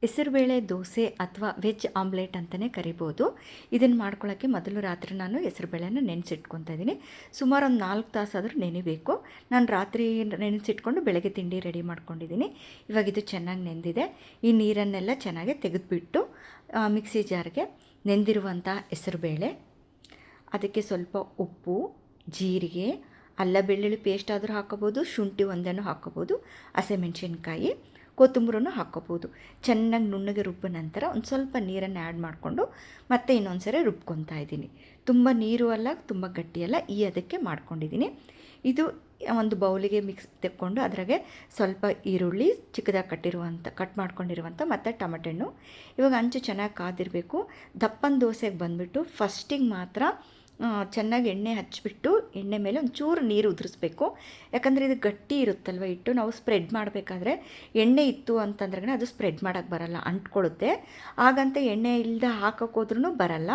ಹೆಸರುಬೇಳೆ ದೋಸೆ ಅಥವಾ veg omelette ಅಂತಲೇ ಕರಿಬೋದು. ಇದನ್ನು ಮಾಡ್ಕೊಳ್ಳೋಕ್ಕೆ ಮೊದಲು ರಾತ್ರಿ ನಾನು ಹೆಸರುಬೇಳೆನ ನೆನೆಸಿಟ್ಕೊತಾ ಇದ್ದೀನಿ. ಸುಮಾರು ಒಂದು 4 ತಾಸಾದರೂ ನೆನೆಬೇಕು. ನಾನು ರಾತ್ರಿ ನೆನೆಸಿಟ್ಕೊಂಡು ಬೆಳಗ್ಗೆ ತಿಂಡಿ ರೆಡಿ ಮಾಡ್ಕೊಂಡಿದ್ದೀನಿ. ಇವಾಗ ಇದು ಚೆನ್ನಾಗಿ ನೆಂದಿದೆ. ಈ ನೀರನ್ನೆಲ್ಲ ಚೆನ್ನಾಗಿ ತೆಗೆದುಬಿಟ್ಟು ಮಿಕ್ಸಿ ಜಾರ್ಗೆ ನೆಂದಿರುವಂಥ ಹೆಸರುಬೇಳೆ, ಅದಕ್ಕೆ ಸ್ವಲ್ಪ ಉಪ್ಪು, ಜೀರಿಗೆ, ಅಲ್ಲ ಬೆಳ್ಳುಳ್ಳಿ ಪೇಸ್ಟ್ ಆದರೂ ಹಾಕೋಬೋದು, ಶುಂಠಿ ಒಂದನ್ನು ಹಾಕೋಬೋದು, ಹಸಿಮೆಣಸಿನ್ಕಾಯಿ, ಕೊತ್ತಂಬರಿನೂ ಹಾಕ್ಕೋಬೋದು. ಚೆನ್ನಾಗಿ ನುಣ್ಣಗೆ ರುಬ್ಬ ನಂತರ ಒಂದು ಸ್ವಲ್ಪ ನೀರನ್ನು ಆ್ಯಡ್ ಮಾಡಿಕೊಂಡು ಮತ್ತೆ ಇನ್ನೊಂದು ಸರಿ ರುಬ್ಕೊತಾ ಇದ್ದೀನಿ. ತುಂಬ ನೀರು ಅಲ್ಲ, ತುಂಬ ಗಟ್ಟಿಯಲ್ಲ, ಈ ಅದಕ್ಕೆ ಮಾಡ್ಕೊಂಡಿದ್ದೀನಿ. ಇದು ಒಂದು ಬೌಲಿಗೆ ಮಿಕ್ಸ್ ತೆಕ್ಕೊಂಡು ಅದ್ರಾಗೆ ಸ್ವಲ್ಪ ಈರುಳ್ಳಿ ಚಿಕ್ಕದಾಗಿ ಕಟ್ ಮಾಡ್ಕೊಂಡಿರುವಂಥ ಮತ್ತು ಟೊಮೆಟೊ ಹಣ್ಣು. ಇವಾಗ ಅಂಚು ಚೆನ್ನಾಗಿ ಕಾದಿರಬೇಕು. ದಪ್ಪನ ದೋಸೆಗೆ ಬಂದುಬಿಟ್ಟು ಫಸ್ಟಿಗೆ ಮಾತ್ರ ಚೆನ್ನಾಗಿ ಎಣ್ಣೆ ಹಚ್ಚಿಬಿಟ್ಟು ಎಣ್ಣೆ ಮೇಲೆ ಒಂಚೂರು ನೀರು ಉದುರಿಸ್ಬೇಕು. ಯಾಕಂದರೆ ಇದು ಗಟ್ಟಿ ಇರುತ್ತಲ್ವ ಹಿಟ್ಟು, ನಾವು ಸ್ಪ್ರೆಡ್ ಮಾಡಬೇಕಾದ್ರೆ ಎಣ್ಣೆ ಇತ್ತು ಅಂತಂದ್ರೆ ಅದು ಸ್ಪ್ರೆಡ್ ಮಾಡೋಕ್ಕೆ ಬರಲ್ಲ, ಅಂಟ್ಕೊಳ್ಳುತ್ತೆ. ಹಾಗಂತ ಎಣ್ಣೆ ಇಲ್ಲದೆ ಹಾಕೋಕ್ಕೋದ್ರೂ ಬರಲ್ಲ.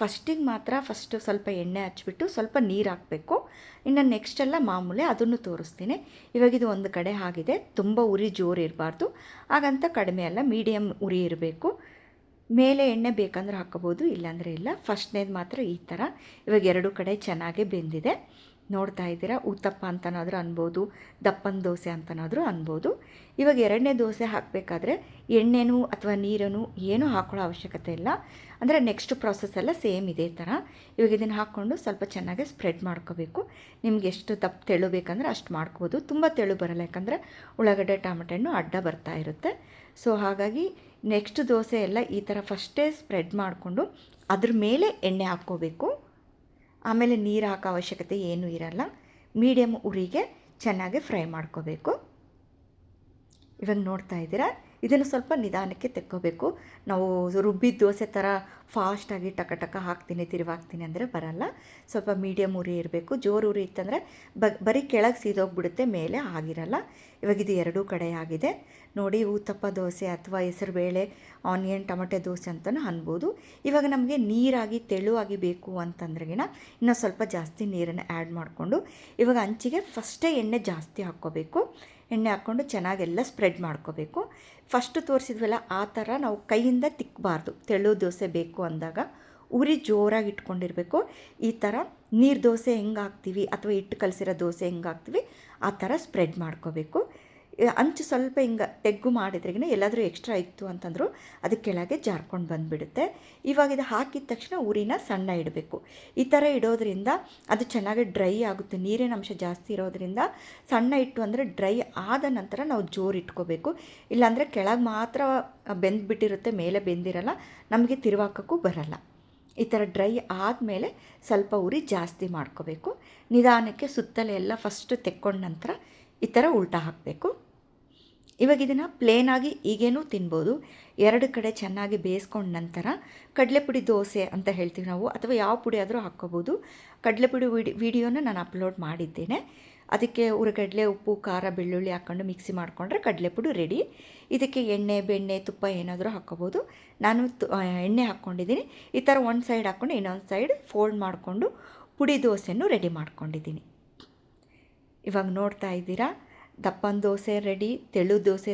ಫಸ್ಟು ಸ್ವಲ್ಪ ಎಣ್ಣೆ ಹಚ್ಬಿಟ್ಟು ಸ್ವಲ್ಪ ನೀರು ಹಾಕಬೇಕು. ಇನ್ನು ನೆಕ್ಸ್ಟೆಲ್ಲ ಮಾಮೂಲಿ, ಅದನ್ನು ತೋರಿಸ್ತೀನಿ. ಇವಾಗ ಇದು ಒಂದು ಕಡೆ ಆಗಿದೆ. ತುಂಬ ಉರಿ ಜೋರು ಇರಬಾರ್ದು, ಹಾಗಂತ ಕಡಿಮೆ ಅಲ್ಲ, ಮೀಡಿಯಮ್ ಉರಿ ಇರಬೇಕು. ಮೇಲೆ ಎಣ್ಣೆ ಬೇಕಂದ್ರೆ ಹಾಕೋಬೋದು, ಇಲ್ಲಾಂದರೆ ಇಲ್ಲ. ಫಸ್ಟ್ನೇದು ಮಾತ್ರ ಈ ಥರ. ಇವಾಗ ಎರಡು ಕಡೆ ಚೆನ್ನಾಗೇ ಬೆಂದಿದೆ. ನೋಡ್ತಾ ಇದ್ದೀರಾ, ಉತ್ತಪ್ಪ ಅಂತನಾದರೂ ಅನ್ಬೋದು, ದಪ್ಪನ ದೋಸೆ ಅಂತನಾದರೂ ಅನ್ಬೋದು. ಇವಾಗ ಎರಡನೇ ದೋಸೆ ಹಾಕಬೇಕಾದ್ರೆ ಎಣ್ಣೆನೂ ಅಥವಾ ನೀರನ್ನು ಏನೂ ಹಾಕೊಳ್ಳೋ ಅವಶ್ಯಕತೆ ಇಲ್ಲ. ಅಂದರೆ ನೆಕ್ಸ್ಟ್ ಪ್ರಾಸೆಸ್ ಎಲ್ಲ ಸೇಮ್ ಇದೇ ಥರ. ಇವಾಗ ಇದನ್ನು ಹಾಕ್ಕೊಂಡು ಸ್ವಲ್ಪ ಚೆನ್ನಾಗಿ ಸ್ಪ್ರೆಡ್ ಮಾಡ್ಕೋಬೇಕು. ನಿಮ್ಗೆ ಎಷ್ಟು ತೆಳು ಬೇಕಂದ್ರೆ ಅಷ್ಟು ಮಾಡ್ಕೋಬೋದು. ತುಂಬ ತೆಳು ಬರಲ್ಲ, ಯಾಕಂದರೆ ಉಳ್ಳಾಗಡ್ಡೆ ಟೊಮೆಟೊ ಹಣ್ಣು ಅಡ್ಡ ಬರ್ತಾ ಇರುತ್ತೆ. ಸೊ ಹಾಗಾಗಿ ನೆಕ್ಸ್ಟ್ ದೋಸೆ ಎಲ್ಲ ಈ ಥರ ಫಸ್ಟೇ ಸ್ಪ್ರೆಡ್ ಮಾಡಿಕೊಂಡು ಅದ್ರ ಮೇಲೆ ಎಣ್ಣೆ ಹಾಕ್ಕೋಬೇಕು. ಆಮೇಲೆ ನೀರು ಹಾಕೋ ಅವಶ್ಯಕತೆ ಏನೂ ಇರಲ್ಲ. ಮೀಡಿಯಮ್ ಉರಿಗೆ ಚೆನ್ನಾಗಿ ಫ್ರೈ ಮಾಡ್ಕೋಬೇಕು. ಇವಾಗ ನೋಡ್ತಾ ಇದ್ದೀರಾ, ಇದನ್ನು ಸ್ವಲ್ಪ ನಿಧಾನಕ್ಕೆ ತೆಕ್ಕೋಬೇಕು. ನಾವು ರುಬ್ಬಿದ ದೋಸೆ ಥರ ಫಾಸ್ಟಾಗಿ ಟಕ ಹಾಕ್ತೀನಿ ತಿರುವಾಗ್ತೀನಿ ಅಂದರೆ ಬರಲ್ಲ. ಸ್ವಲ್ಪ ಮೀಡಿಯಮ್ ಉರಿ ಇರಬೇಕು. ಜೋರು ಉರಿ ಇತ್ತಂದರೆ ಬರೀ ಕೆಳಗೆ ಸೀದೋಗ್ಬಿಡುತ್ತೆ, ಮೇಲೆ ಆಗಿರಲ್ಲ. ಇವಾಗ ಇದು ಎರಡೂ ಕಡೆ ಆಗಿದೆ ನೋಡಿ. ಊತಪ್ಪ ದೋಸೆ ಅಥವಾ ಹೆಸರುಬೇಳೆ ಆನಿಯನ್ ಟೊಮೆಟೊ ದೋಸೆ ಅಂತಲೂ ಅನ್ಬೋದು. ಇವಾಗ ನಮಗೆ ನೀರಾಗಿ ತೆಳುವಾಗಿ ಬೇಕು ಅಂತಂದ್ರೆಗಿನ ಇನ್ನೂ ಸ್ವಲ್ಪ ಜಾಸ್ತಿ ನೀರನ್ನು ಆ್ಯಡ್ ಮಾಡಿಕೊಂಡು ಇವಾಗ ಹಂಚಿಗೆ ಫಸ್ಟೇ ಎಣ್ಣೆ ಜಾಸ್ತಿ ಹಾಕ್ಕೋಬೇಕು. ಎಣ್ಣೆ ಹಾಕ್ಕೊಂಡು ಚೆನ್ನಾಗೆಲ್ಲ ಸ್ಪ್ರೆಡ್ ಮಾಡ್ಕೋಬೇಕು. ಫಸ್ಟು ತೋರಿಸಿದ್ವಲ್ಲ ಆ ಥರ ನಾವು ಕೈಯಿಂದ ತಿಕ್ಕಬಾರ್ದು. ತೆಳು ದೋಸೆ ಬೇಕು ಅಂದಾಗ ಉರಿ ಜೋರಾಗಿ ಇಟ್ಕೊಂಡಿರಬೇಕು. ಈ ಥರ ನೀರು ದೋಸೆ ಹೆಂಗೆ ಹಾಕ್ತೀವಿ ಅಥವಾ ಹಿಟ್ಟು ಕಲಸಿರೋ ದೋಸೆ ಹೆಂಗೆ ಹಾಕ್ತೀವಿ ಆ ಥರ ಸ್ಪ್ರೆಡ್ ಮಾಡ್ಕೋಬೇಕು. ಅಂಚು ಸ್ವಲ್ಪ ಹಿಂಗೆ ತೆಗ್ಗು ಮಾಡಿದ್ರೆಗಿನ ಎಲ್ಲಾದರೂ ಎಕ್ಸ್ಟ್ರಾ ಇತ್ತು ಅಂತಂದರೂ ಅದಕ್ಕೆ ಕೆಳಗೆ ಜಾರ್ಕೊಂಡು ಬಂದುಬಿಡುತ್ತೆ. ಇವಾಗ ಇದು ಹಾಕಿದ ತಕ್ಷಣ ಉರಿನ ಸಣ್ಣ ಇಡಬೇಕು. ಈ ಥರ ಇಡೋದ್ರಿಂದ ಅದು ಚೆನ್ನಾಗಿ ಡ್ರೈ ಆಗುತ್ತೆ. ನೀರಿನ ಅಂಶ ಜಾಸ್ತಿ ಇರೋದ್ರಿಂದ ಸಣ್ಣ ಇಟ್ಟು ಅಂದರೆ ಡ್ರೈ ಆದ ನಂತರ ನಾವು ಜೋರು ಇಟ್ಕೋಬೇಕು. ಇಲ್ಲಾಂದರೆ ಕೆಳಗೆ ಮಾತ್ರ ಬೆಂದುಬಿಟ್ಟಿರುತ್ತೆ, ಮೇಲೆ ಬೆಂದಿರಲ್ಲ, ನಮಗೆ ತಿರುವಾಕೋಕ್ಕೂ ಬರಲ್ಲ. ಈ ಥರ ಡ್ರೈ ಆದಮೇಲೆ ಸ್ವಲ್ಪ ಉರಿ ಜಾಸ್ತಿ ಮಾಡ್ಕೋಬೇಕು. ನಿಧಾನಕ್ಕೆ ಸುತ್ತಲೇ ಎಲ್ಲ ಫಸ್ಟು ತೆಕ್ಕೊಂಡ ನಂತರ ಈ ಥರ ಉಲ್ಟಾ ಹಾಕಬೇಕು. ಇವಾಗ ಇದನ್ನು ಪ್ಲೇನಾಗಿ ಈಗೇನೂ ತಿನ್ಬೋದು. ಎರಡು ಕಡೆ ಚೆನ್ನಾಗಿ ಬೇಯಿಸ್ಕೊಂಡ ನಂತರ ಕಡಲೆಪುಡಿ ದೋಸೆ ಅಂತ ಹೇಳ್ತೀವಿ ನಾವು, ಅಥವಾ ಯಾವ ಪುಡಿ ಆದರೂ ಹಾಕ್ಕೋಬೋದು. ಕಡಲೆಪುಡಿ ವಿಡಿಯೋನ ನಾನು ಅಪ್ಲೋಡ್ ಮಾಡಿದ್ದೇನೆ. ಅದಕ್ಕೆ ಉರುಗಡ್ಲೆ, ಉಪ್ಪು, ಖಾರ, ಬೆಳ್ಳುಳ್ಳಿ ಹಾಕ್ಕೊಂಡು ಮಿಕ್ಸಿ ಮಾಡಿಕೊಂಡ್ರೆ ಕಡಲೆಪುಡಿ ರೆಡಿ. ಇದಕ್ಕೆ ಎಣ್ಣೆ, ಬೆಣ್ಣೆ, ತುಪ್ಪ ಏನಾದರೂ ಹಾಕ್ಕೋಬೋದು. ನಾನು ಎಣ್ಣೆ ಹಾಕ್ಕೊಂಡಿದ್ದೀನಿ. ಈ ಥರ ಒಂದು ಸೈಡ್ ಹಾಕ್ಕೊಂಡು ಇನ್ನೊಂದು ಸೈಡ್ ಫೋಲ್ಡ್ ಮಾಡಿಕೊಂಡು ಪುಡಿ ದೋಸೆನೂ ರೆಡಿ ಮಾಡ್ಕೊಂಡಿದ್ದೀನಿ. ಇವಾಗ ನೋಡ್ತಾ ಇದ್ದೀರಾ, ದಪ್ಪನ ದೋಸೆ ರೆಡಿ, ತೆಳು ದೋಸೆ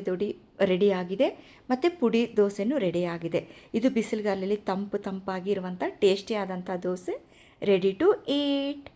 ರೆಡಿ ಆಗಿದೆ, ಮತ್ತು ಪುಡಿ ದೋಸೆನೂ ರೆಡಿ ಆಗಿದೆ. ಇದು ಬಿಸಿಲುಗಾಲಲ್ಲಿ ತಂಪಾಗಿರುವಂಥ ಟೇಸ್ಟಿ ಆದಂಥ ದೋಸೆ ರೆಡಿ ಟು ಈಟ್.